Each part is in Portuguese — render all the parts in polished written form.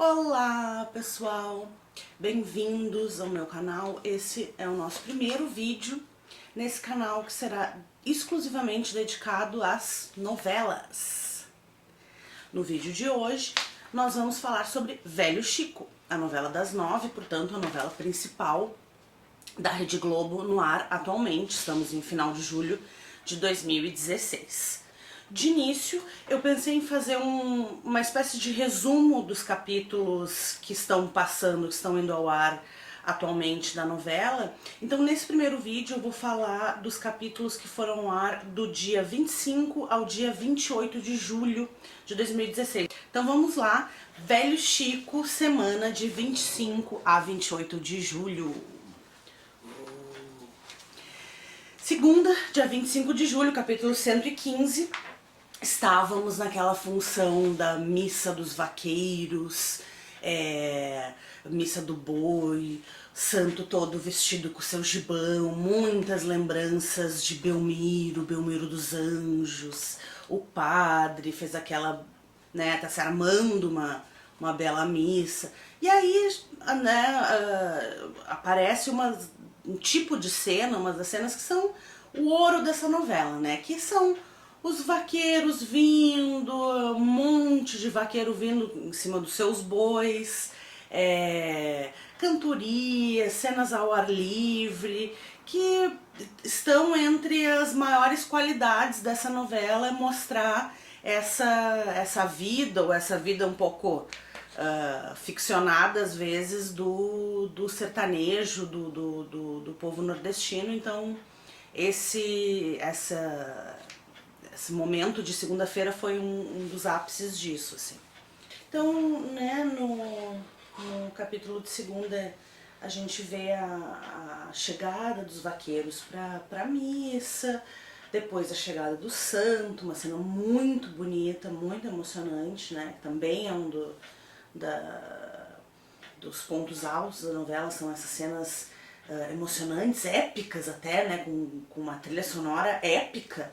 Olá pessoal, bem-vindos ao meu canal. Esse é o nosso primeiro vídeo nesse canal que será exclusivamente dedicado às novelas. No vídeo de hoje nós vamos falar sobre Velho Chico, a novela das 9, portanto a novela principal da Rede Globo no ar atualmente. Estamos em final de julho de 2016. De início, eu pensei em fazer uma espécie de resumo dos capítulos que estão passando, que estão indo ao ar atualmente da novela. Então, nesse primeiro vídeo, eu vou falar dos capítulos que foram ao ar do dia 25 ao dia 28 de julho de 2016. Então, vamos lá. Velho Chico, semana de 25 a 28 de julho. Segunda, dia 25 de julho, capítulo 115. Estávamos naquela função da missa dos vaqueiros, missa do boi, santo todo vestido com seu gibão, muitas lembranças de Belmiro, Belmiro dos Anjos, o padre fez aquela, né, tá se armando uma bela missa, e aí, né, aparece um tipo de cena, uma das cenas que são o ouro dessa novela, né, que são os vaqueiros vindo, um monte de vaqueiro vindo em cima dos seus bois, cantorias, cenas ao ar livre, que estão entre as maiores qualidades dessa novela, mostrar essa vida, ou essa vida um pouco ficcionada às vezes do sertanejo, do povo nordestino. Então esse momento de segunda-feira foi um dos ápices disso, assim. Então, né, no capítulo de segunda, a gente vê a chegada dos vaqueiros pra missa, depois a chegada do santo, uma cena muito bonita, muito emocionante, né, também é dos pontos altos da novela, são essas cenas emocionantes, épicas até, né, com uma trilha sonora épica,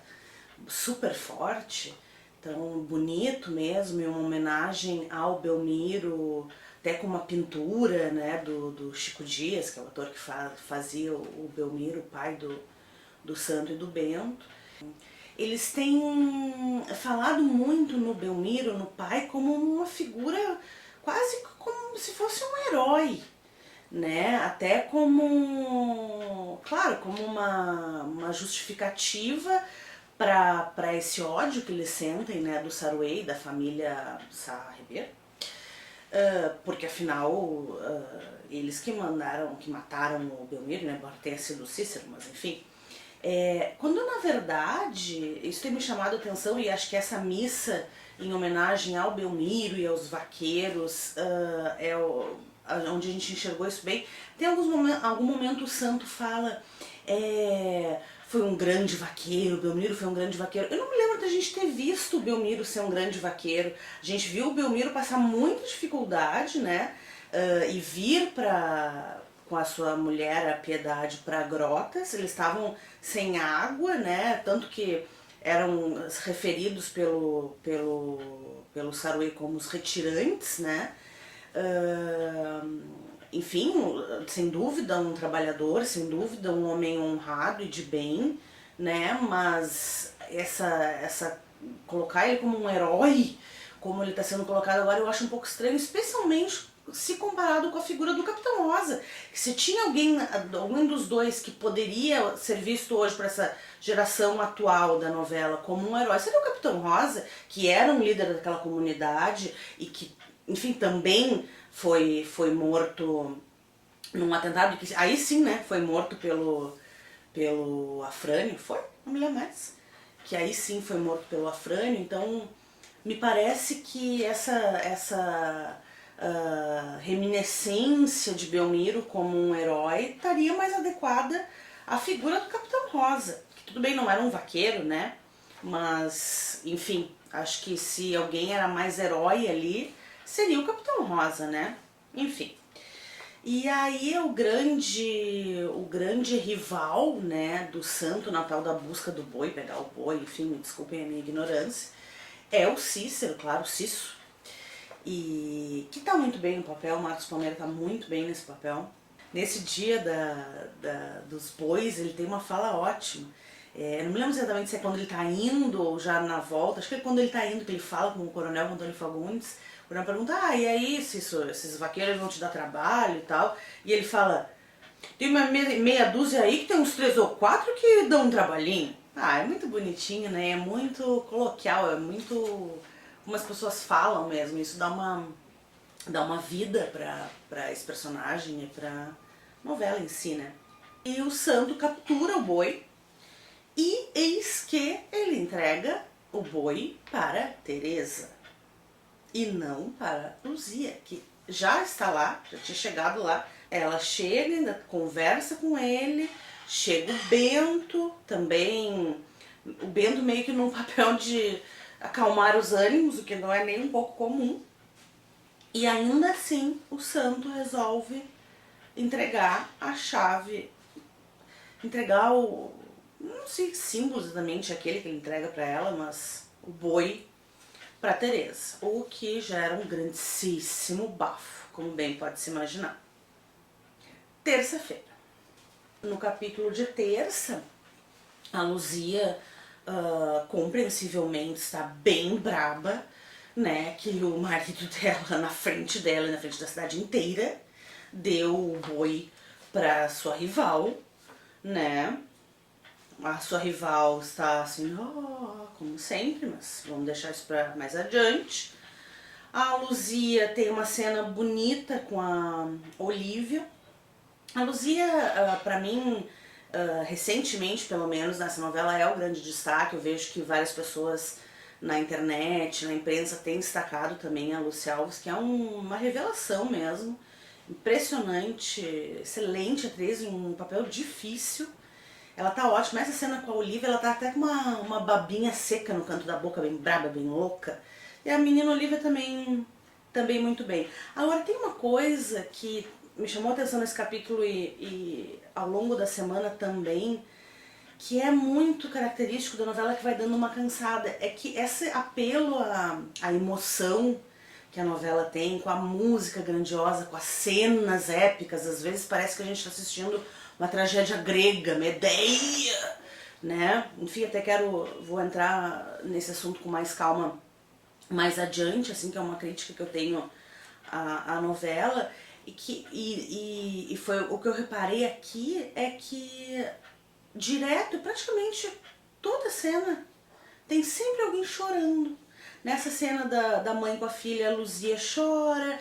super forte, então bonito mesmo, e uma homenagem ao Belmiro, até com uma pintura, né, do Chico Dias, que é o ator que fazia o Belmiro, pai do Santo e do Bento. Eles têm falado muito no Belmiro, no pai, como uma figura quase como se fosse um herói, né? Até como, claro, como uma justificativa para esse ódio que eles sentem, né, do Saruei, da família Sá Ribeiro, porque afinal eles que mataram o Belmiro, né, embora tenha sido o Cícero, mas enfim. Quando na verdade, isso tem me chamado a atenção, e acho que essa missa em homenagem ao Belmiro e aos vaqueiros onde a gente enxergou isso bem. Tem algum momento o santo fala, foi um grande vaqueiro, Belmiro foi um grande vaqueiro. Eu não me lembro da gente ter visto o Belmiro ser um grande vaqueiro. A gente viu o Belmiro passar muita dificuldade, né, e vir com a sua mulher, a Piedade, para Grotas. Eles estavam sem água, né, tanto que eram referidos pelo Saruei como os retirantes, né. Enfim, sem dúvida um trabalhador, sem dúvida um homem honrado e de bem, né, mas colocar ele como um herói, como ele está sendo colocado agora, eu acho um pouco estranho, especialmente se comparado com a figura do Capitão Rosa. Se tinha algum dos dois que poderia ser visto hoje para essa geração atual da novela como um herói, seria o Capitão Rosa, que era um líder daquela comunidade e que, enfim, também foi morto num atentado, que aí sim, né, foi morto pelo Afrânio, foi? Não me lembro mais. Que aí sim foi morto pelo Afrânio. Então me parece que essa reminiscência de Belmiro como um herói estaria mais adequada à figura do Capitão Rosa, que tudo bem, não era um vaqueiro, né, mas enfim, acho que se alguém era mais herói ali, seria o Capitão Rosa, né, enfim. E aí o grande rival, né, do santo na tal da busca do boi, pegar o boi, enfim, me desculpem a minha ignorância, é o Cícero, claro, o Cício. e que tá muito bem no papel, o Marcos Palmeira tá muito bem nesse papel. Nesse dia dos bois, ele tem uma fala ótima. Eu não me lembro exatamente se é quando ele tá indo ou já na volta, acho que é quando ele tá indo que ele fala com o Coronel Antônio Fagundes. O Coronel pergunta, e aí, se esses vaqueiros vão te dar trabalho e tal? E ele fala, tem uma meia dúzia aí que tem uns 3 ou 4 que dão um trabalhinho. É muito bonitinho, né? É muito coloquial, é muito como as pessoas falam mesmo. Isso dá uma vida pra esse personagem e pra novela em si, né? E o Santo captura o boi e eis que ele entrega o boi para Teresa e não para Luzia, que já está lá, já tinha chegado lá. Ela chega, ainda conversa com ele, chega o Bento também, o Bento meio que num papel de acalmar os ânimos, o que não é nem um pouco comum. E ainda assim o Santo resolve entregar a chave, entregar o, não sei que símbolo exatamente aquele que ele entrega para ela, mas o boi para Teresa, o que gera um grandíssimo bafo, como bem pode se imaginar. Terça-feira. No capítulo de terça, a Luzia compreensivelmente está bem braba, né, que o marido dela, na frente dela e na frente da cidade inteira, deu o boi para sua rival, né? A sua rival está assim, como sempre, mas vamos deixar isso para mais adiante. A Luzia tem uma cena bonita com a Olivia. A Luzia, para mim, recentemente, pelo menos, nessa novela é o grande destaque. Eu vejo que várias pessoas na internet, na imprensa, têm destacado também a Lúcia Alves, que é uma revelação mesmo. Impressionante, excelente atriz, um papel difícil. Ela tá ótima. Essa cena com a Olivia, ela tá até com uma babinha seca no canto da boca, bem braba, bem louca. E a menina Olivia também muito bem. Agora, tem uma coisa que me chamou a atenção nesse capítulo e ao longo da semana também, que é muito característico da novela, que vai dando uma cansada, é que esse apelo à emoção que a novela tem, com a música grandiosa, com as cenas épicas, às vezes parece que a gente está assistindo uma tragédia grega, Medeia, né? Enfim, vou entrar nesse assunto com mais calma mais adiante, assim, que é uma crítica que eu tenho à novela, e foi o que eu reparei aqui, é que direto, praticamente toda cena, tem sempre alguém chorando. Nessa cena da mãe com a filha, a Luzia chora,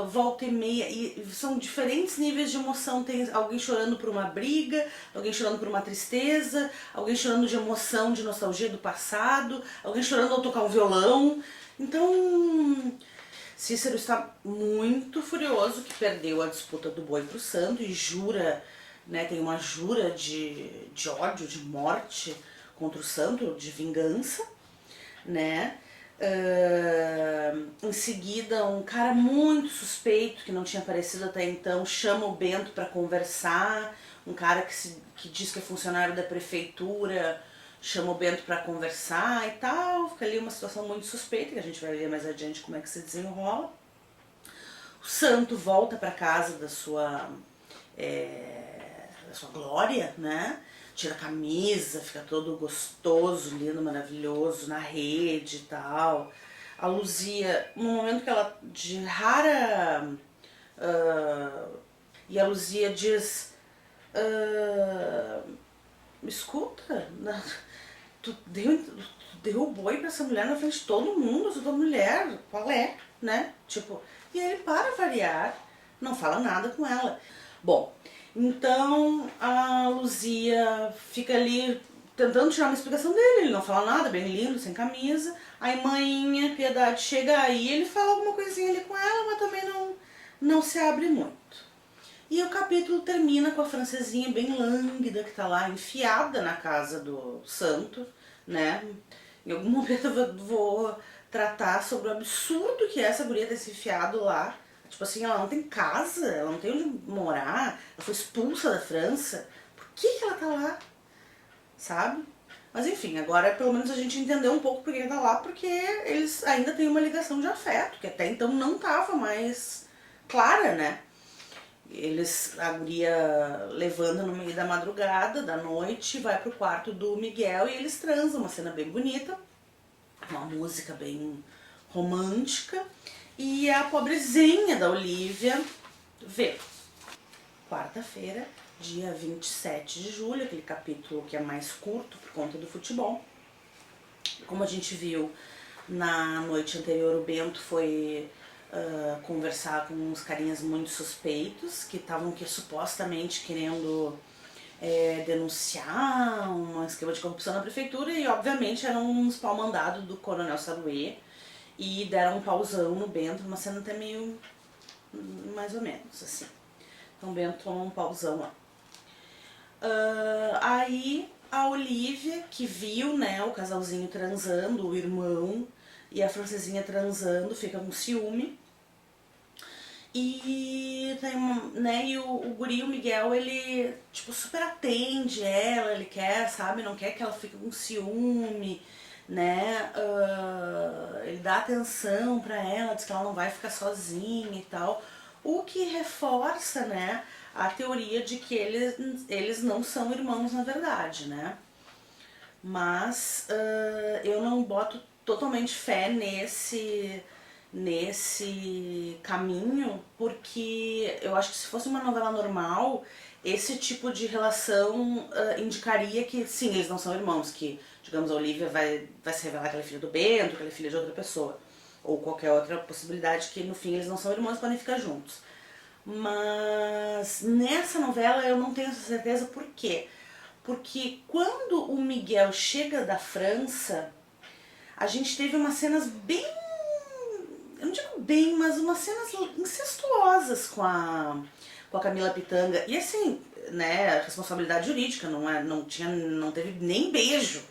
volta e meia, e são diferentes níveis de emoção. Tem alguém chorando por uma briga, alguém chorando por uma tristeza, alguém chorando de emoção, de nostalgia do passado, alguém chorando ao tocar um violão. Então, Cícero está muito furioso que perdeu a disputa do boi pro santo e jura, né, tem uma jura de ódio, de morte contra o santo, de vingança, né? Em seguida, um cara muito suspeito, que não tinha aparecido até então, chama o Bento para conversar, um cara que diz que é funcionário da prefeitura, chama o Bento para conversar e tal, fica ali uma situação muito suspeita, que a gente vai ver mais adiante como é que se desenrola. O santo volta para casa da sua glória, né? Tira a camisa, fica todo gostoso, lindo, maravilhoso, na rede e tal. A Luzia, no momento que ela, de rara... e a Luzia diz... escuta, tu deu o boi pra essa mulher na frente de todo mundo, essa tua mulher, qual é, né? Tipo, e ele, para variar, não fala nada com ela. Bom, então a Luzia fica ali tentando tirar uma explicação dele, ele não fala nada, bem lindo, sem camisa. Aí Mainha, Piedade chega aí, ele fala alguma coisinha ali com ela, mas também não se abre muito. E o capítulo termina com a francesinha bem lânguida, que tá lá enfiada na casa do santo, né? Em algum momento eu vou tratar sobre o absurdo que é essa guria ter se enfiado lá. Tipo assim, ela não tem casa, ela não tem onde morar, ela foi expulsa da França. Por que ela tá lá? Sabe? Mas enfim, agora pelo menos a gente entendeu um pouco por que ele tá lá, porque eles ainda têm uma ligação de afeto, que até então não tava mais clara, né? Eles, a guria levanta no meio da madrugada, da noite, vai pro quarto do Miguel e eles transam, uma cena bem bonita, uma música bem romântica, e a pobrezinha da Olivia vê. Quarta-feira, dia 27 de julho, aquele capítulo que é mais curto por conta do futebol. Como a gente viu na noite anterior, o Bento foi conversar com uns carinhas muito suspeitos, que estavam supostamente querendo denunciar um esquema de corrupção na prefeitura, e obviamente eram uns pau-mandados do Coronel Saruê, e deram um pauzão no Bento, uma cena até meio mais ou menos assim. Então o Bento tomou um pauzão lá. Aí a Olivia, que viu, né, o casalzinho transando, o irmão e a francesinha transando, fica com ciúme. E tem né, e o guri, o Miguel, ele tipo super atende ela, ele quer, sabe, não quer que ela fique com ciúme, né? Ele dá atenção pra ela, diz que ela não vai ficar sozinha e tal. O que reforça, né, a teoria de que eles não são irmãos na verdade, né? Mas eu não boto totalmente fé nesse caminho, porque eu acho que se fosse uma novela normal, esse tipo de relação indicaria que sim, eles não são irmãos, que, digamos, a Olivia vai se revelar que ela é filha do Bento, que ela é filha de outra pessoa, ou qualquer outra possibilidade que no fim eles não são irmãos, podem ficar juntos. Mas nessa novela eu não tenho essa certeza, por quê? Porque quando o Miguel chega da França, a gente teve umas cenas bem, eu não digo bem, mas umas cenas incestuosas com a Camila Pitanga. E assim, né, responsabilidade jurídica, não teve nem beijo,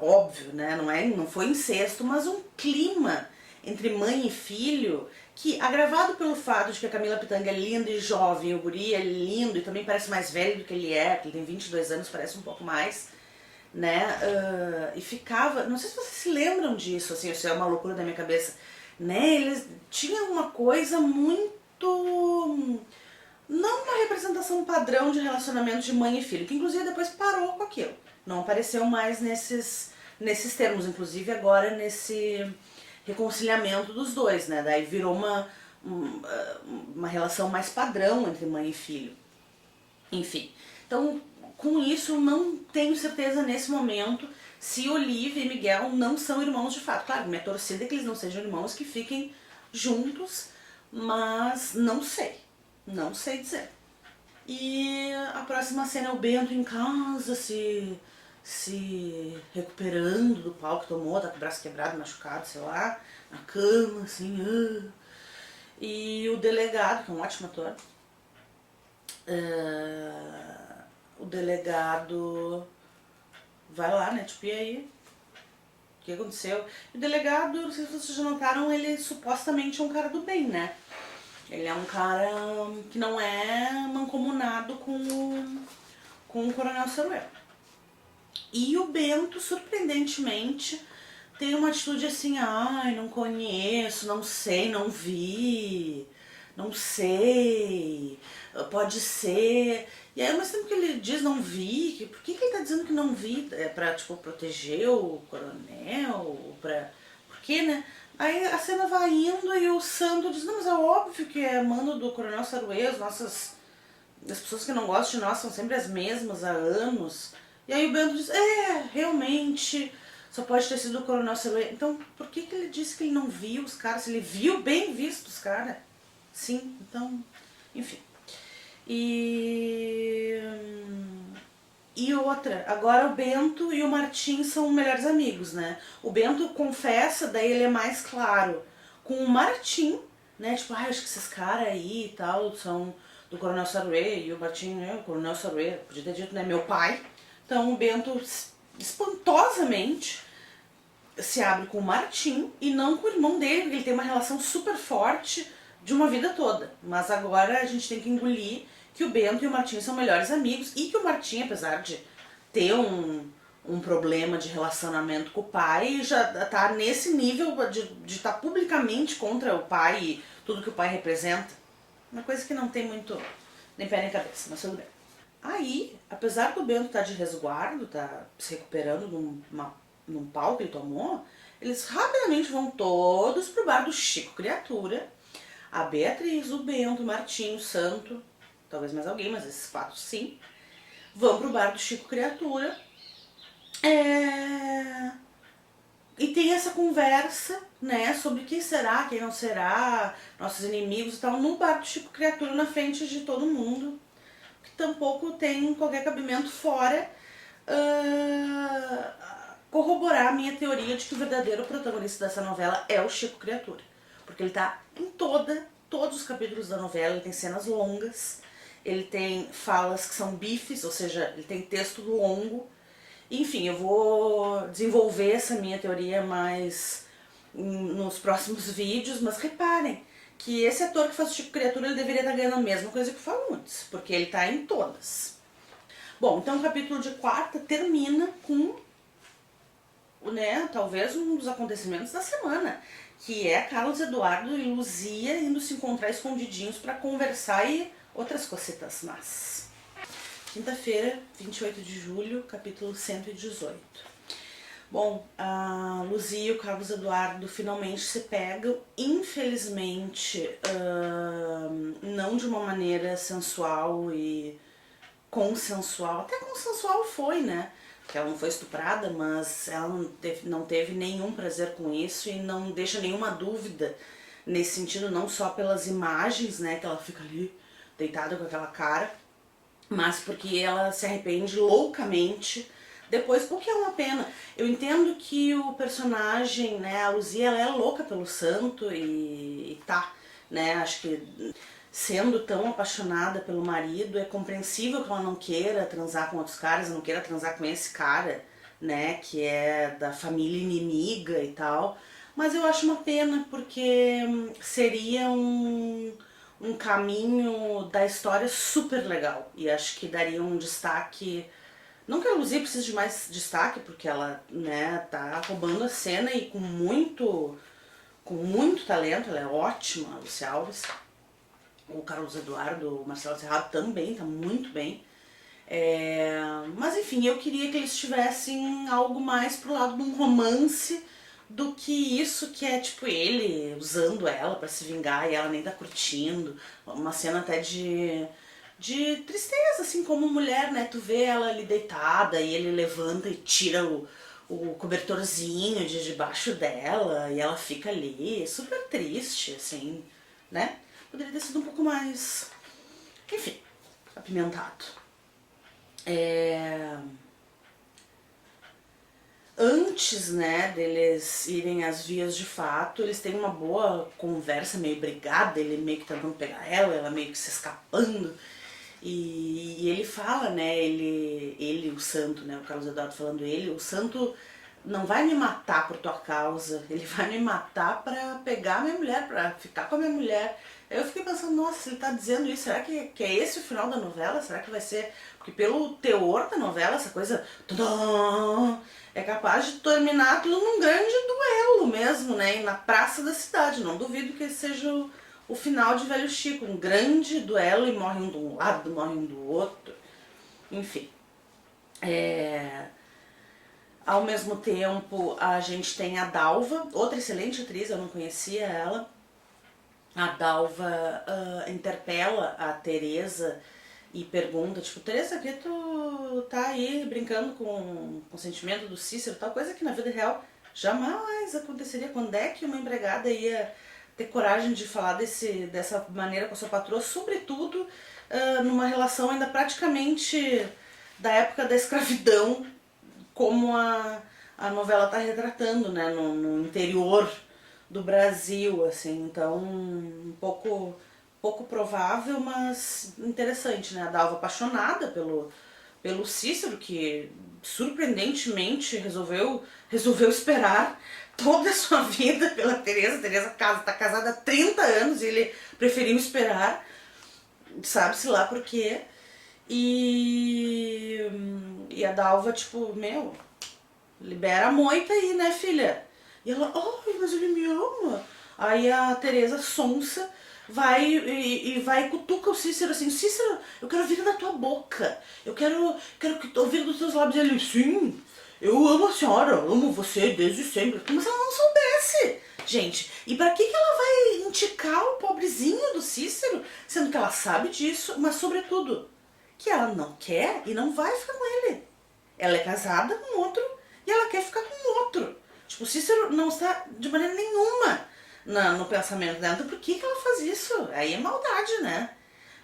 óbvio, né, não foi incesto, mas um clima entre mãe e filho que, agravado pelo fato de que a Camila Pitanga é linda e jovem, o guri é lindo e também parece mais velho do que ele é, porque ele tem 22 anos, parece um pouco mais, né, e ficava, não sei se vocês se lembram disso, assim, isso é uma loucura da minha cabeça, né, eles tinham uma coisa muito, não uma representação padrão de relacionamento de mãe e filho, que inclusive depois parou com aquilo, não apareceu mais nesses termos, inclusive agora nesse reconciliamento dos dois, né, daí virou uma relação mais padrão entre mãe e filho, enfim, então com isso eu não tenho certeza nesse momento se Olivia e Miguel não são irmãos de fato. Claro, minha torcida é que eles não sejam irmãos, que fiquem juntos, mas não sei dizer. E a próxima cena é o Bento em casa, se recuperando do pau que tomou, tá com o braço quebrado, machucado, sei lá, na cama, assim. E o delegado, que é um ótimo ator, o delegado vai lá, né, tipo, e aí? O que aconteceu? E o delegado, não sei se vocês já notaram, ele supostamente é um cara do bem, né? Ele é um cara que não é mancomunado com o Coronel Saruel. E o Bento, surpreendentemente, tem uma atitude assim, ai, não conheço, não sei, não vi, não sei, pode ser. E aí, ao mesmo tempo que ele diz não vi, por que ele tá dizendo que não vi? É pra, tipo, proteger o coronel? Por quê, né? Aí a cena vai indo e o Sandro diz, não, mas é óbvio que é mando do Coronel Saruê, as pessoas que não gostam de nós são sempre as mesmas há anos. E aí o Bento diz, realmente, só pode ter sido o Coronel Saruê. Então, por que ele disse que ele não viu os caras? Se ele viu, bem visto os caras. Sim, então, enfim. E outra, agora o Bento e o Martim são melhores amigos, né? O Bento confessa, daí ele é mais claro com o Martim, né? Tipo, acho que esses caras aí e tal são do Coronel Saruê, e o Martim, né? O Coronel Saruê, podia ter dito, né? Meu pai. Então o Bento espantosamente se abre com o Martim e não com o irmão dele, porque ele tem uma relação super forte de uma vida toda. Mas agora a gente tem que engolir que o Bento e o Martim são melhores amigos e que o Martim, apesar de ter um um problema de relacionamento com o pai e já tá nesse nível de estar publicamente contra o pai e tudo que o pai representa. Uma coisa que não tem muito nem pé nem cabeça, mas tudo bem. Aí, apesar do Bento estar de resguardo, tá se recuperando num pau que ele tomou, eles rapidamente vão todos pro bar do Chico Criatura. A Beatriz, o Bento, o Martinho, o Santo, talvez mais alguém, mas esses quatro sim, vão pro bar do Chico Criatura. E tem essa conversa, né, sobre quem será, quem não será, nossos inimigos e tal, no bar do Chico Criatura, na frente de todo mundo, que tampouco tem qualquer cabimento fora corroborar a minha teoria de que o verdadeiro protagonista dessa novela é o Chico Criatura. Porque ele tá em todos os capítulos da novela, ele tem cenas longas, ele tem falas que são bifes, ou seja, ele tem texto longo. Enfim, eu vou desenvolver essa minha teoria mais nos próximos vídeos, mas reparem que esse ator que faz o Chico Criatura, ele deveria estar ganhando a mesma coisa que o Fagundes, porque ele tá em todas. Bom, então o capítulo de quarta termina com, né, talvez um dos acontecimentos da semana, que é Carlos Eduardo e Luzia indo se encontrar escondidinhos para conversar e outras cositas más. Quinta-feira, 28 de julho, capítulo 118. Bom, a Luzia e o Carlos Eduardo finalmente se pegam, infelizmente, não de uma maneira sensual e consensual. Até consensual foi, né? Porque ela não foi estuprada, mas ela não teve nenhum prazer com isso e não deixa nenhuma dúvida nesse sentido, não só pelas imagens, né, que ela fica ali deitada com aquela cara, mas porque ela se arrepende loucamente depois, porque é uma pena. Eu entendo que o personagem, né, a Luzia, ela é louca pelo Santo e tá, né, acho que sendo tão apaixonada pelo marido, é compreensível que ela não queira transar com outros caras, não queira transar com esse cara, né, que é da família inimiga e tal, mas eu acho uma pena porque seria um caminho da história super legal e acho que daria um destaque. Não que a Luzia precise de mais destaque, porque ela, né, tá roubando a cena e com muito talento, ela é ótima, a Lúcia Alves. O Carlos Eduardo, o Marcelo Serrado também tá muito bem. Mas enfim, eu queria que eles tivessem algo mais pro lado de um romance do que isso que é tipo ele usando ela pra se vingar e ela nem tá curtindo. Uma cena até de tristeza, assim, como mulher, né? Tu vê ela ali deitada e ele levanta e tira o cobertorzinho de debaixo dela e ela fica ali, super triste, assim, né? Poderia ter sido um pouco mais, enfim, apimentado. Antes, né, deles irem às vias de fato, eles têm uma boa conversa, meio brigada, ele meio que tentando pegar ela meio que se escapando. E ele fala, né, ele, o Santo, né, o Carlos Eduardo falando ele, o Santo não vai me matar por tua causa, ele vai me matar pra pegar a minha mulher, pra ficar com a minha mulher. Aí eu fiquei pensando, nossa, se ele tá dizendo isso, será que é esse o final da novela? Será que vai ser... Porque pelo teor da novela, essa coisa... Tudum, é capaz de terminar tudo num grande duelo mesmo, né, e na praça da cidade. Não duvido que esse seja o final de Velho Chico, um grande duelo e morre um de um lado, morre um do outro. Enfim. Ao mesmo tempo, a gente tem a Dalva, outra excelente atriz, eu não conhecia ela. A Dalva interpela a Teresa e pergunta, tipo, Teresa, que tu tá aí brincando com o sentimento do Cícero, tal coisa que na vida real jamais aconteceria. Quando é que uma empregada ia ter coragem de falar dessa maneira com a sua patroa, sobretudo numa relação ainda praticamente da época da escravidão, como a novela está retratando, né, no interior do Brasil, assim, então um pouco provável, mas interessante, né, a Dalva apaixonada pelo Cícero, que surpreendentemente resolveu esperar toda a sua vida pela Teresa. Teresa tá casada há 30 anos e ele preferiu esperar, sabe-se lá por quê. E a Dalva, tipo, meu, libera a moita aí, né, filha? E ela, ai, mas ele me ama. Aí a Teresa sonsa vai e vai e cutuca o Cícero assim, Cícero, eu quero ouvir da tua boca, quero ouvir dos teus lábios. Ele, sim, eu amo a senhora, amo você desde sempre. Como se ela não soubesse, gente. E pra que ela vai indicar o pobrezinho do Cícero, sendo que ela sabe disso, mas sobretudo, que ela não quer e não vai ficar com ele. Ela é casada com outro e ela quer ficar com outro. Tipo, o Cícero não está de maneira nenhuma no pensamento dela. Então por que ela faz isso? Aí é maldade, né?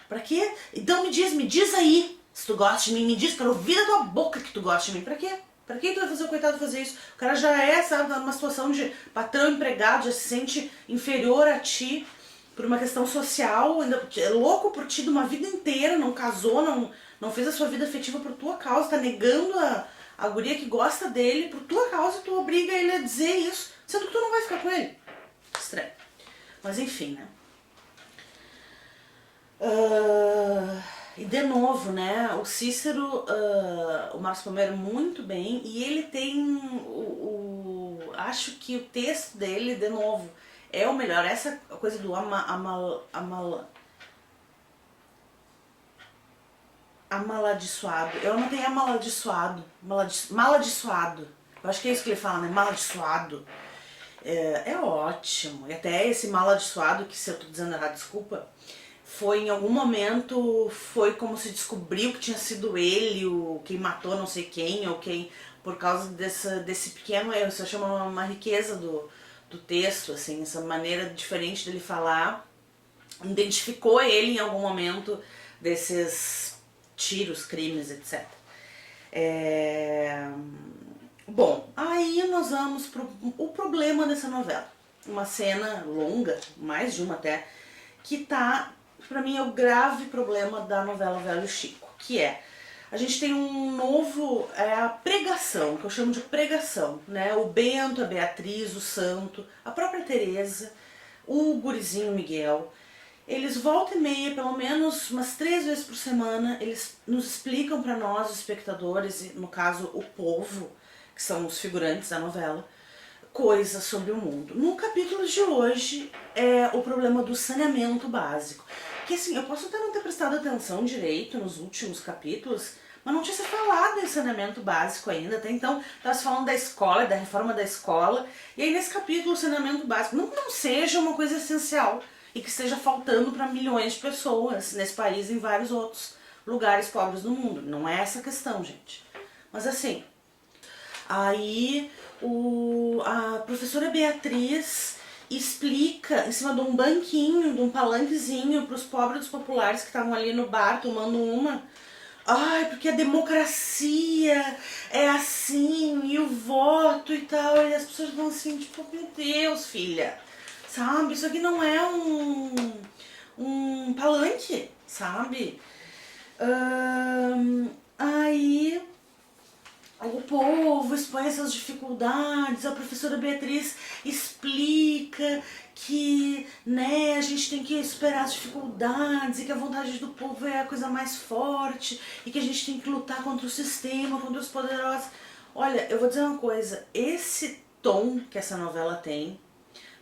Pra quê? Então me diz aí, se tu gosta de mim, me diz, quero ouvir da tua boca que tu gosta de mim. Pra quê? Pra que tu vai fazer o coitado fazer isso? O cara já é, sabe, numa situação de patrão empregado, já se sente inferior a ti por uma questão social, ainda é louco por ti de uma vida inteira, não casou, não fez a sua vida afetiva por tua causa, tá negando a guria que gosta dele por tua causa e tu obriga ele a dizer isso, sendo que tu não vai ficar com ele. Estranho. Mas enfim, né? E de novo, né? O Cícero, o Marcos Palmeira muito bem, e ele tem acho que o texto dele, de novo, é o melhor. Essa coisa do amaladiçoado. Eu não tenho amaladiçoado. Maladiçoado. Eu acho que é isso que ele fala, né? Maladiçoado. É ótimo. E até esse maladiçoado, que se eu tô dizendo errado, desculpa, foi em algum momento, foi como se descobriu que tinha sido ele, quem matou não sei quem, ou quem, por causa desse pequeno erro. Isso chama uma riqueza do texto, assim, essa maneira diferente dele falar. Identificou ele em algum momento desses tiros, crimes, etc. Bom, aí nós vamos pro o problema dessa novela. Uma cena longa, mais de uma até, que tá, pra mim, é o grave problema da novela Velho Chico, que é, a gente tem um novo, a pregação, que eu chamo de pregação, né? O Bento, a Beatriz, o Santo, a própria Teresa, o gurizinho Miguel, eles volta e meia, pelo menos umas 3 vezes por semana, eles nos explicam pra nós, os espectadores, no caso o povo, que são os figurantes da novela, coisas sobre o mundo. No capítulo de hoje é o problema do saneamento básico. Que assim, eu posso até não ter prestado atenção direito nos últimos capítulos, mas não tinha se falado em saneamento básico ainda. Até então estava se falando da escola, da reforma da escola. E aí nesse capítulo o saneamento básico não seja uma coisa essencial e que esteja faltando para milhões de pessoas nesse país e em vários outros lugares pobres do mundo. Não é essa a questão, gente. Mas assim, aí a professora Beatriz explica em cima de um banquinho, de um palanquezinho, para os pobres populares que estavam ali no bar tomando uma. Ai, porque a democracia é assim, e o voto e tal. E as pessoas vão assim, tipo, meu Deus, filha, sabe? Isso aqui não é um palanque, sabe? Aí o povo expõe essas dificuldades, a professora Beatriz explica que, né, a gente tem que superar as dificuldades e que a vontade do povo é a coisa mais forte e que a gente tem que lutar contra o sistema, contra os poderosos. Olha, eu vou dizer uma coisa, esse tom que essa novela tem,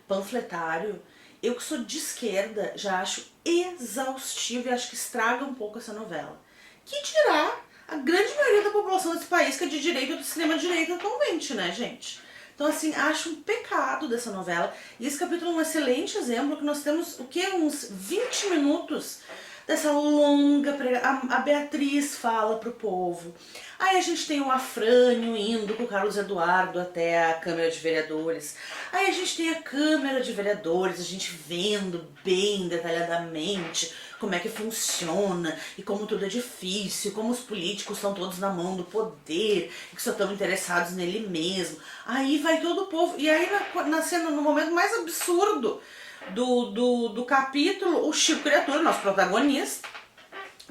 panfletário, eu que sou de esquerda já acho exaustivo e acho que estraga um pouco essa novela. Que dirá a grande maioria da população desse país que é de direita ou de extrema direita atualmente, né, gente? Então, assim, acho um pecado dessa novela. E esse capítulo é um excelente exemplo, que nós temos, o que? Uns 20 minutos dessa longa pregação. A Beatriz fala pro povo. Aí a gente tem o Afrânio indo com o Carlos Eduardo até a Câmara de Vereadores. Aí a gente tem a Câmara de Vereadores, a gente vendo bem detalhadamente como é que funciona e como tudo é difícil, como os políticos estão todos na mão do poder e que só estão interessados nele mesmo. Aí vai todo o povo. E aí na cena, no momento mais absurdo do capítulo, o Chico Criatura, nosso protagonista,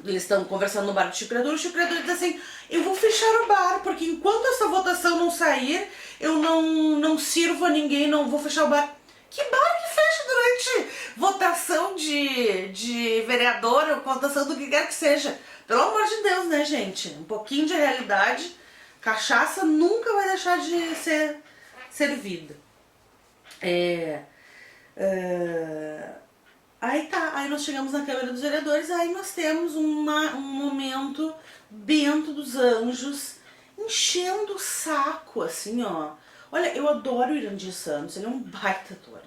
eles estão conversando no bar do Chico Criatura, o Chico Criatura diz assim, eu vou fechar o bar, porque enquanto essa votação não sair, eu não sirvo a ninguém, não vou fechar o bar. Que bar que fecha durante votação de vereador ou votação do que quer que seja? Pelo amor de Deus, né, gente? Um pouquinho de realidade Cachaça nunca vai deixar de ser servida. Aí tá, aí nós chegamos na Câmara dos Vereadores, aí nós temos um momento Bento dos Anjos enchendo o saco, assim, ó. Olha, eu adoro o Irandir Santos, ele é um baita ator.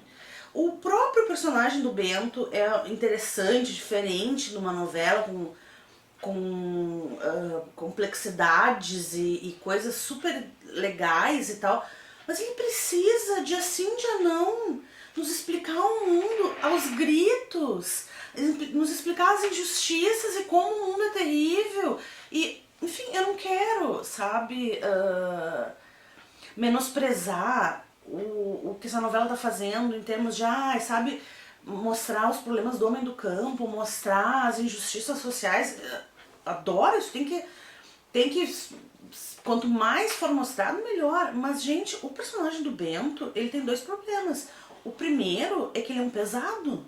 O próprio personagem do Bento é interessante, diferente numa novela com complexidades e coisas super legais e tal, mas ele precisa de assim, dia não, nos explicar o mundo aos gritos, nos explicar as injustiças e como o mundo é terrível. E, enfim, eu não quero, sabe, menosprezar o que essa novela tá fazendo em termos de, sabe, mostrar os problemas do homem do campo, mostrar as injustiças sociais. Adoro isso, tem que quanto mais for mostrado, melhor. Mas, gente, o personagem do Bento, ele tem dois problemas. O primeiro é que ele é um pesado.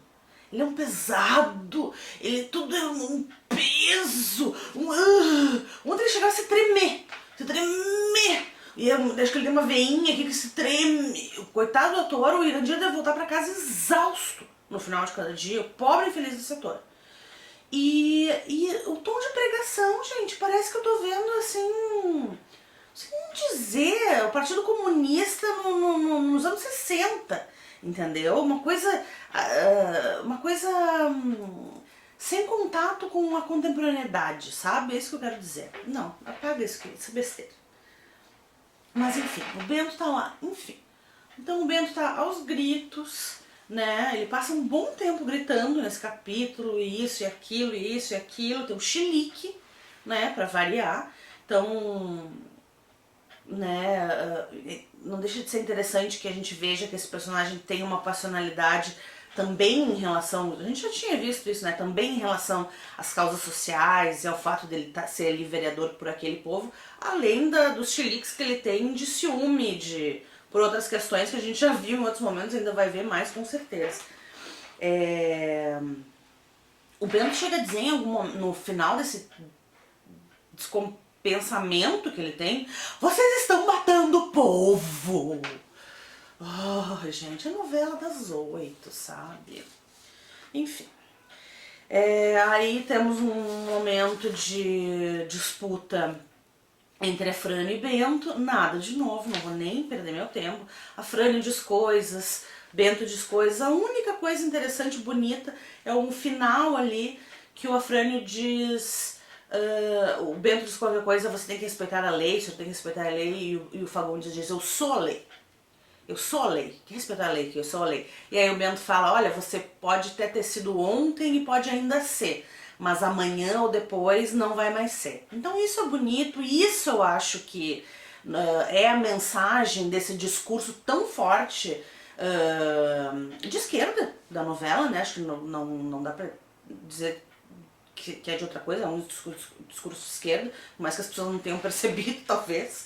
Ele é um pesado, ele tudo é um peso. Ontem ele chegava a se tremer. E eu acho que ele tem uma veinha aqui que se treme. O coitado do ator, o Irandir deve voltar pra casa exausto no final de cada dia. O pobre infeliz desse ator. E o tom de pregação, gente, parece que eu tô vendo assim, sem dizer, o Partido Comunista nos anos 60, entendeu? Uma coisa sem contato com a contemporaneidade, sabe? É isso que eu quero dizer. Não, apaga isso aqui, isso é besteira. Mas enfim, o Bento tá lá, enfim. Então o Bento tá aos gritos, né? Ele passa um bom tempo gritando nesse capítulo, isso e aquilo, tem um chilique, né, pra variar. Então, né, não deixa de ser interessante que a gente veja que esse personagem tem uma passionalidade também em relação, a gente já tinha visto isso, né, também em relação às causas sociais e ao fato dele ser ali vereador por aquele povo, além dos chiliques que ele tem de ciúme, por outras questões que a gente já viu em outros momentos, ainda vai ver mais com certeza. O Bento chega a dizer no final desse descompensamento que ele tem, vocês estão matando o povo! Oh, gente, é novela das 8, sabe? Enfim. Aí temos um momento de disputa entre a Frane e Bento, nada de novo, não vou nem perder meu tempo. A Frane diz coisas, Bento diz coisas. A única coisa interessante e bonita é um final ali que o Afrânio diz, o Bento diz qualquer coisa, você tem que respeitar a lei, você tem que respeitar a lei, e o Fagundes diz, eu sou a lei. Eu sou a lei, que respeitar a lei, que eu sou a lei. E aí o Bento fala, olha, você pode até ter sido ontem e pode ainda ser, mas amanhã ou depois não vai mais ser. Então isso é bonito, isso eu acho que é a mensagem desse discurso tão forte de esquerda da novela, né? Acho que não dá pra dizer que é de outra coisa, é um discurso de esquerda, por mais que as pessoas não tenham percebido, talvez.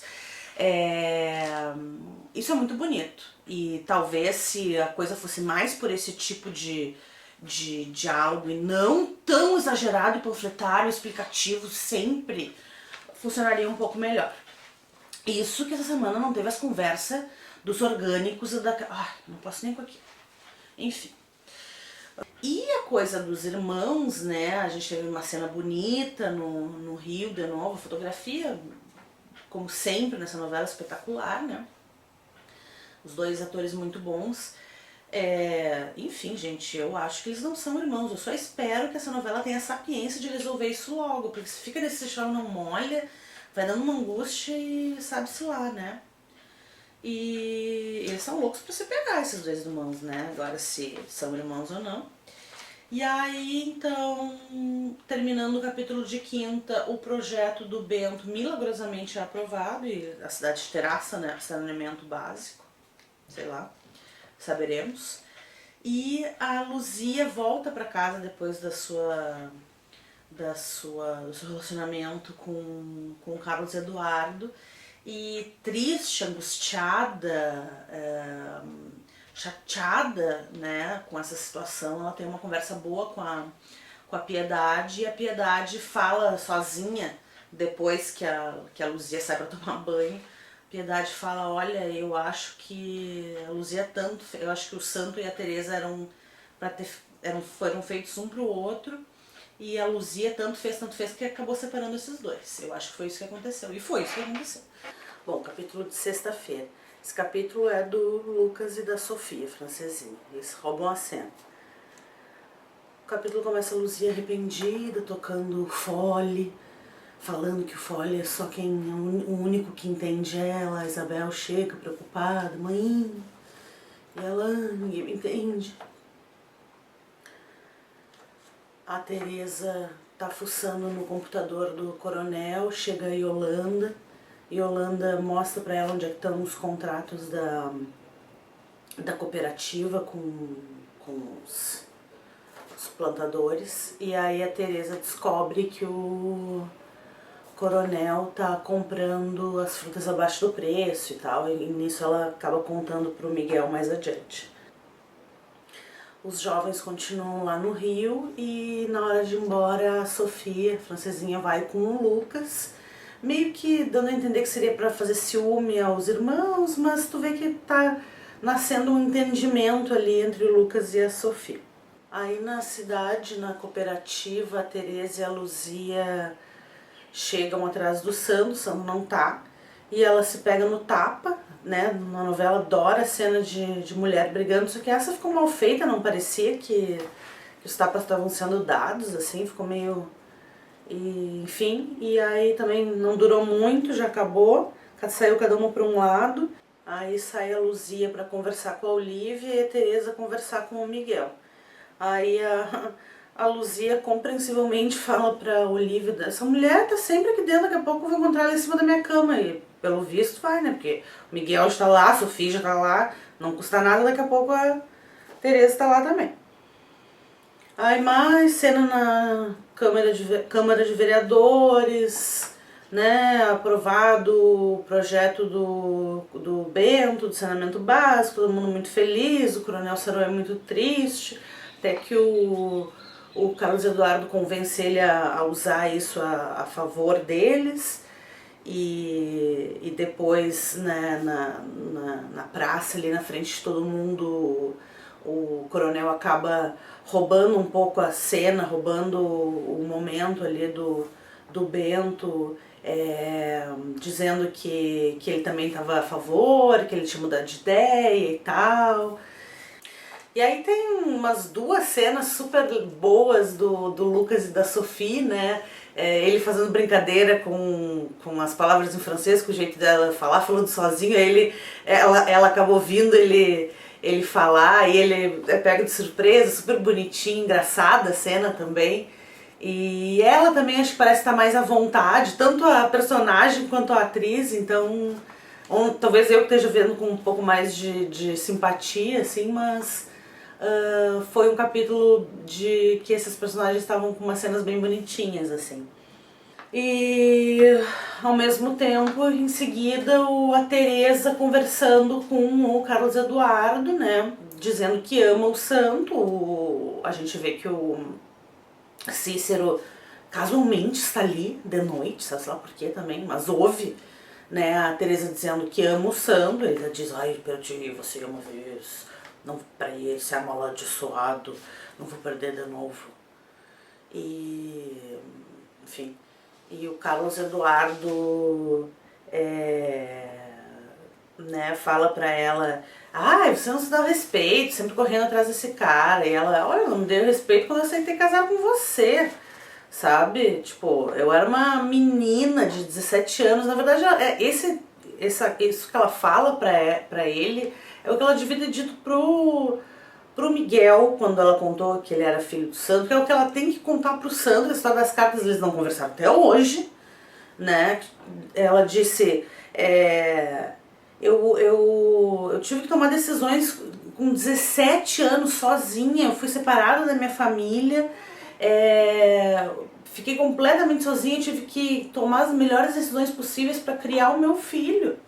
Isso é muito bonito. E talvez se a coisa fosse mais por esse tipo de diálogo e não tão exagerado e panfletário, explicativo sempre, funcionaria um pouco melhor. Isso que essa semana não teve as conversas dos orgânicos e da... não posso nem com aquilo. Enfim. E a coisa dos irmãos, né? A gente teve uma cena bonita no Rio de novo, fotografia, como sempre nessa novela, espetacular, né? Os dois atores muito bons. Enfim, gente, eu acho que eles não são irmãos. Eu só espero que essa novela tenha a sapiência de resolver isso logo, porque se fica nesse chão não molha, vai dando uma angústia e sabe-se lá, né? E eles são loucos pra se pegar, esses dois irmãos, né? Agora, se são irmãos ou não. E aí, então, terminando o capítulo de quinta, o projeto do Bento milagrosamente é aprovado e a cidade terá saneamento básico, sei lá, saberemos. E a Luzia volta para casa depois do seu relacionamento com o Carlos Eduardo e triste, angustiada, chateada, né, com essa situação. Ela tem uma conversa boa com a Piedade e a Piedade fala sozinha depois que a Luzia sai pra tomar banho, Piedade fala, olha, eu acho que a Luzia tanto, eu acho que o Santo e a Teresa foram feitos um pro outro, e a Luzia tanto fez que acabou separando esses dois. Eu acho que foi isso que aconteceu, e foi isso que aconteceu. Bom, capítulo de sexta-feira. Esse capítulo é do Lucas e da Sofia, francesinha. Eles roubam a cena. O capítulo começa a Luzia arrependida, tocando fole, falando que o fole é só o único que entende ela. A Isabel chega preocupada, mãe, e ela, ninguém me entende. A Teresa tá fuçando no computador do coronel, chega a Yolanda. Yolanda mostra pra ela onde é que estão os contratos da cooperativa com os plantadores. E aí a Teresa descobre que o coronel tá comprando as frutas abaixo do preço e tal, e nisso ela acaba contando pro Miguel mais adiante. Os jovens continuam lá no Rio e na hora de ir embora a Sofia, a francesinha, vai com o Lucas, meio que dando a entender que seria para fazer ciúme aos irmãos, mas tu vê que tá nascendo um entendimento ali entre o Lucas e a Sofia. Aí na cidade, na cooperativa, a Teresa e a Luzia chegam atrás do Sandro, o Sandro não tá, e ela se pega no tapa, né? Na novela adora a cena de mulher brigando, só que essa ficou mal feita, não parecia que os tapas estavam sendo dados, assim, ficou meio... enfim, e aí também não durou muito, já acabou, saiu cada uma para um lado, aí sai a Luzia para conversar com a Olivia e a Teresa conversar com o Miguel. Aí a Luzia compreensivelmente fala pra Olivia, essa mulher tá sempre aqui dentro, daqui a pouco eu vou encontrar ela em cima da minha cama. E pelo visto vai, né? Porque o Miguel está lá, a Sofia já tá lá, não custa nada, daqui a pouco a Teresa tá lá também. Aí mais cena na Câmara de Vereadores, né? Aprovado o projeto do Bento, do saneamento básico, todo mundo muito feliz, o Coronel Saroé muito triste. Até que o Carlos Eduardo convence ele a usar isso a favor deles. E depois, né, na praça, ali na frente de todo mundo, o coronel acaba roubando um pouco a cena, roubando o momento ali do Bento, dizendo que ele também estava a favor, que ele tinha mudado de ideia e tal. E aí tem umas duas cenas super boas do Lucas e da Sophie, né? Ele fazendo brincadeira com as palavras em francês, com o jeito dela falar, falando sozinho, aí ela acaba ouvindo ele falar, e ele é pego de surpresa, super bonitinho, engraçada a cena também. E ela também acho que parece estar mais à vontade, tanto a personagem quanto a atriz, então talvez eu que esteja vendo com um pouco mais de simpatia, assim, mas... foi um capítulo de que esses personagens estavam com umas cenas bem bonitinhas, assim. E ao mesmo tempo, em seguida, a Teresa conversando com o Carlos Eduardo, né? Dizendo que ama o santo. A gente vê que o Cícero casualmente está ali de noite, sabe lá por quê também, mas ouve, né, a Teresa dizendo que ama o santo. Ele diz, ai, perdi você uma vez. Não, pra ele ser amaldiçoado, não vou perder de novo. E, enfim, e o Carlos Eduardo né, fala pra ela, você não se dá respeito, sempre correndo atrás desse cara. E ela, olha, eu não me dei respeito quando eu aceitei casar com você, sabe? Tipo, eu era uma menina de 17 anos, na verdade, isso que ela fala pra ele é o que ela devia ter dito pro Miguel quando ela contou que ele era filho do Sandro, que é o que ela tem que contar pro Sandro. A história das cartas eles não conversaram até hoje, né? Ela disse, eu tive que tomar decisões com 17 anos sozinha, eu fui separada da minha família, fiquei completamente sozinha, tive que tomar as melhores decisões possíveis para criar o meu filho.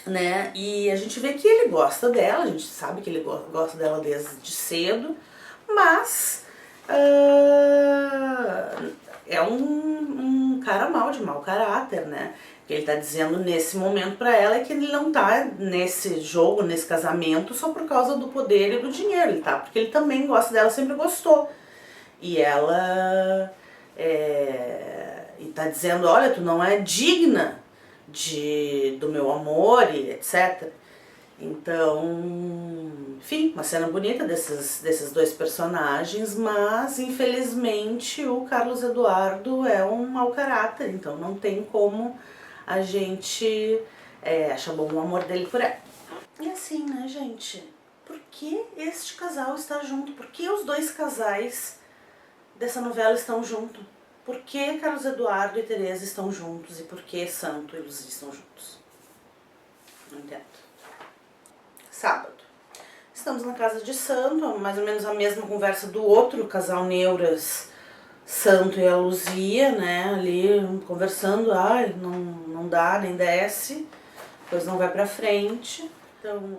Né? E a gente vê que ele gosta dela, a gente sabe que ele gosta dela desde cedo, mas é um cara mal, de mau caráter, né? O que ele tá dizendo nesse momento pra ela é que ele não tá nesse jogo, nesse casamento, só por causa do poder e do dinheiro, ele tá porque ele também gosta dela, sempre gostou. E ela e tá dizendo, olha, tu não é digna do meu amor e etc. Então, enfim, uma cena bonita desses dois personagens, mas infelizmente o Carlos Eduardo é um mau caráter, então não tem como a gente achar bom o amor dele por ela. E assim, né, gente? Por que este casal está junto? Por que os dois casais dessa novela estão juntos? Por que Carlos Eduardo e Teresa estão juntos? E por que Santo e Luzia estão juntos? Não entendo. Sábado. Estamos na casa de Santo, mais ou menos a mesma conversa do outro casal Neuras, Santo e a Luzia, né? Ali conversando, ai, não dá, nem desce, depois não vai pra frente. Então,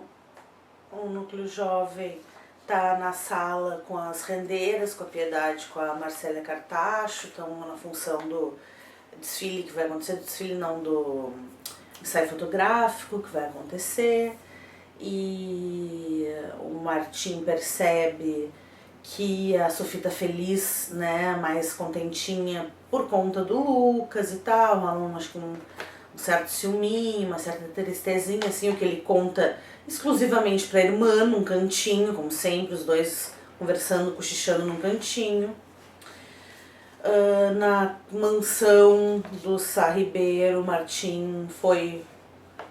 o núcleo jovem tá na sala com as rendeiras, com a Piedade, com a Marcélia Cartacho, estão na função do desfile que vai acontecer, do desfile não, do ensaio fotográfico que vai acontecer. E o Martim percebe que a Sofia tá feliz, né, mais contentinha por conta do Lucas e tal, acho que um certo ciúminho, uma certa tristezinha, assim, o que ele conta exclusivamente pra irmã, num cantinho, como sempre, os dois conversando, cochichando num cantinho. Na mansão do Sá Ribeiro, Martim foi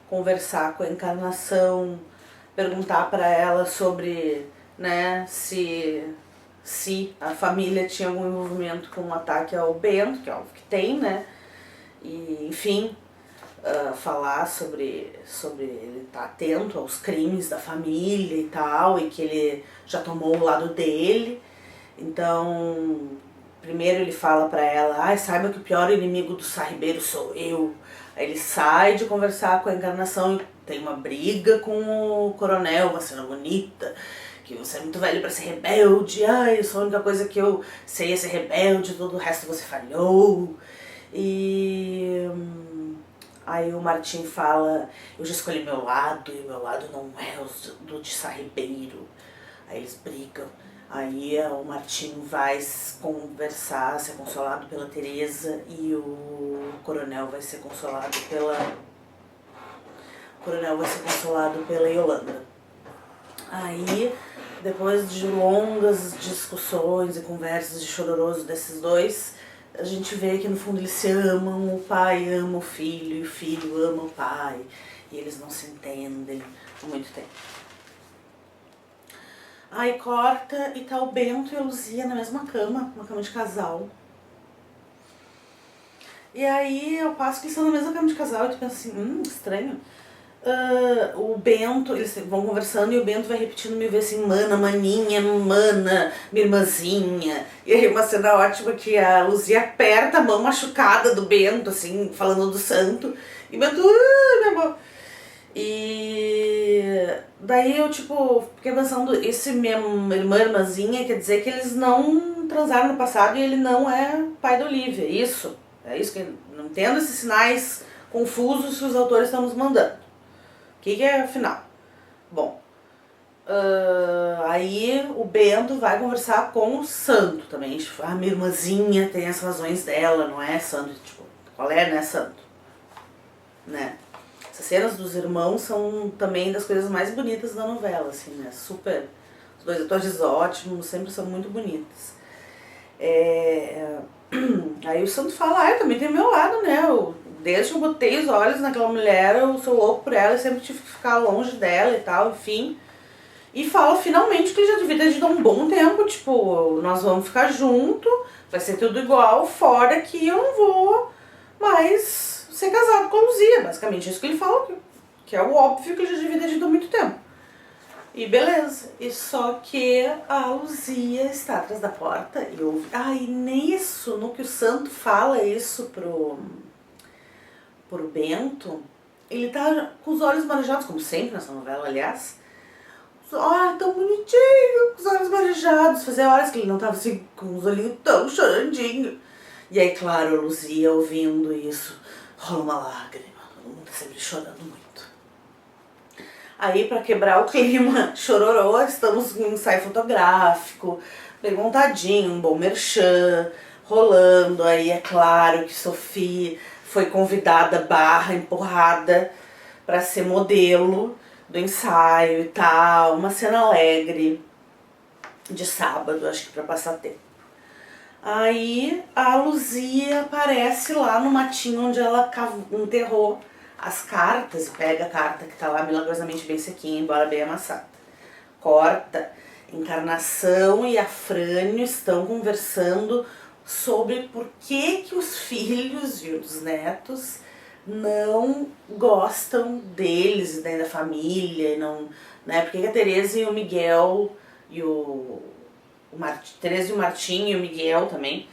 conversar com a Encarnação, perguntar para ela sobre, né, se a família tinha algum envolvimento com o ataque ao Bento, que é óbvio que tem, né, e enfim, falar sobre ele estar atento aos crimes da família e tal, e que ele já tomou o lado dele. Então, primeiro ele fala pra ela, saiba que o pior inimigo do Sá Ribeiro sou eu. Aí ele sai de conversar com a Encarnação e tem uma briga com o coronel, uma cena bonita, que você é muito velho pra ser rebelde, isso é a única coisa que eu sei é ser rebelde, todo o resto você falhou. E aí o Martim fala, eu já escolhi meu lado, e o meu lado não é o do de Sá Ribeiro. Aí eles brigam. Aí o Martim vai conversar, ser consolado pela Teresa, e o coronel vai ser consolado pela Yolanda. Aí, depois de longas discussões e conversas de chororoso desses dois, a gente vê que no fundo eles se amam, o pai ama o filho e o filho ama o pai, e eles não se entendem há muito tempo. Aí corta e tá o Bento e a Luzia na mesma cama, uma cama de casal. E aí eu passo que eles estão na mesma cama de casal e tu pensa assim, estranho. O Bento, eles vão conversando e o Bento vai repetindo mil vezes assim, mana, maninha, mana, minha irmãzinha. E aí uma cena ótima que a Luzia aperta a mão machucada do Bento, assim, falando do santo. E o Bento, meu amor. E daí eu, fiquei pensando, esse minha irmãzinha quer dizer que eles não transaram no passado e ele não é pai da Olivia, é isso? É isso que eu não entendo, esses sinais confusos que os autores estão nos mandando. O que é afinal? Bom, aí o Bento vai conversar com o Santo também, a minha irmãzinha tem as razões dela, não é, Santo? Qual é, né, Santo? Né? Essas cenas dos irmãos são também das coisas mais bonitas da novela, assim, né? Super. Os dois atores ótimos, sempre são muito bonitas. Aí o Santo fala, eu também tenho meu lado, né? Desde que eu botei os olhos naquela mulher, eu sou louco por ela e sempre tive que ficar longe dela e tal, enfim. E fala finalmente que ele já devia ter dito há um bom tempo, nós vamos ficar junto, vai ser tudo igual, fora que eu não vou mais ser casado com a Luzia, basicamente isso que ele fala, que é o óbvio que ele já devia ter dito há muito tempo. E beleza, e só que a Luzia está atrás da porta e ouve, e nisso, no que o Santo fala isso pro Bento, ele tá com os olhos marejados, como sempre nessa novela, aliás. Tão bonitinho, com os olhos marejados, fazia horas que ele não tava assim, com os olhinhos tão chorandinho. E aí, claro, a Luzia ouvindo isso, rola uma lágrima, todo mundo tá sempre chorando muito. Aí, pra quebrar o clima chororô, estamos em um ensaio fotográfico, bem montadinho, um bom merchan, rolando. Aí é claro que Sophie foi convidada barra empurrada pra ser modelo do ensaio e tal, uma cena alegre de sábado, acho que pra passar tempo. Aí a Luzia aparece lá no matinho onde ela enterrou as cartas e pega a carta que tá lá milagrosamente bem sequinha, embora bem amassada. Corta, Encarnação e Afrânio estão conversando sobre por que os filhos e os netos não gostam deles, né, da família, e não, né, porque a Tereza e o Miguel e Tereza e o Martim e o Miguel também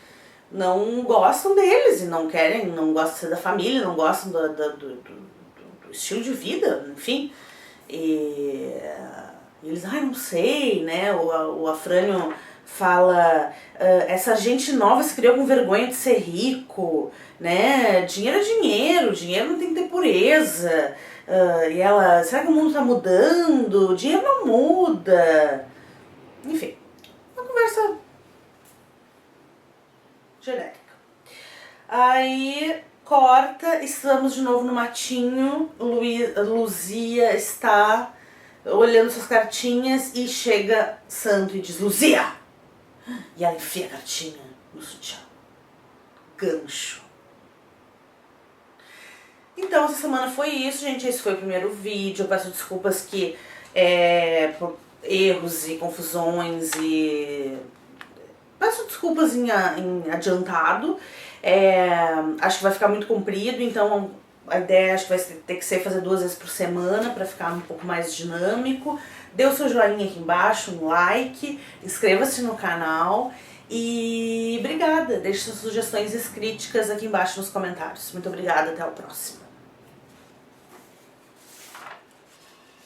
não gostam deles e não querem, não gostam de ser da família, não gostam do estilo de vida, enfim. E eles, não sei, né, o Afrânio fala, essa gente nova se criou com vergonha de ser rico, né, dinheiro é dinheiro, dinheiro não tem que ter pureza. E ela, será que o mundo tá mudando? O dinheiro não muda. Enfim, uma conversa genérica. Aí corta, estamos de novo no matinho, Luzia está olhando suas cartinhas e chega Santo e diz, Luzia! E ela enfia a cartinha no sutiã. Gancho. Então essa semana foi isso, gente, esse foi o primeiro vídeo, eu peço desculpas que por erros e confusões e peço desculpas em adiantado. Acho que vai ficar muito comprido, então a ideia acho que vai ter que ser fazer 2 vezes por semana para ficar um pouco mais dinâmico. Dê o seu joinha aqui embaixo, um like, inscreva-se no canal e obrigada, deixe suas sugestões e críticas aqui embaixo nos comentários. Muito obrigada, até o próximo.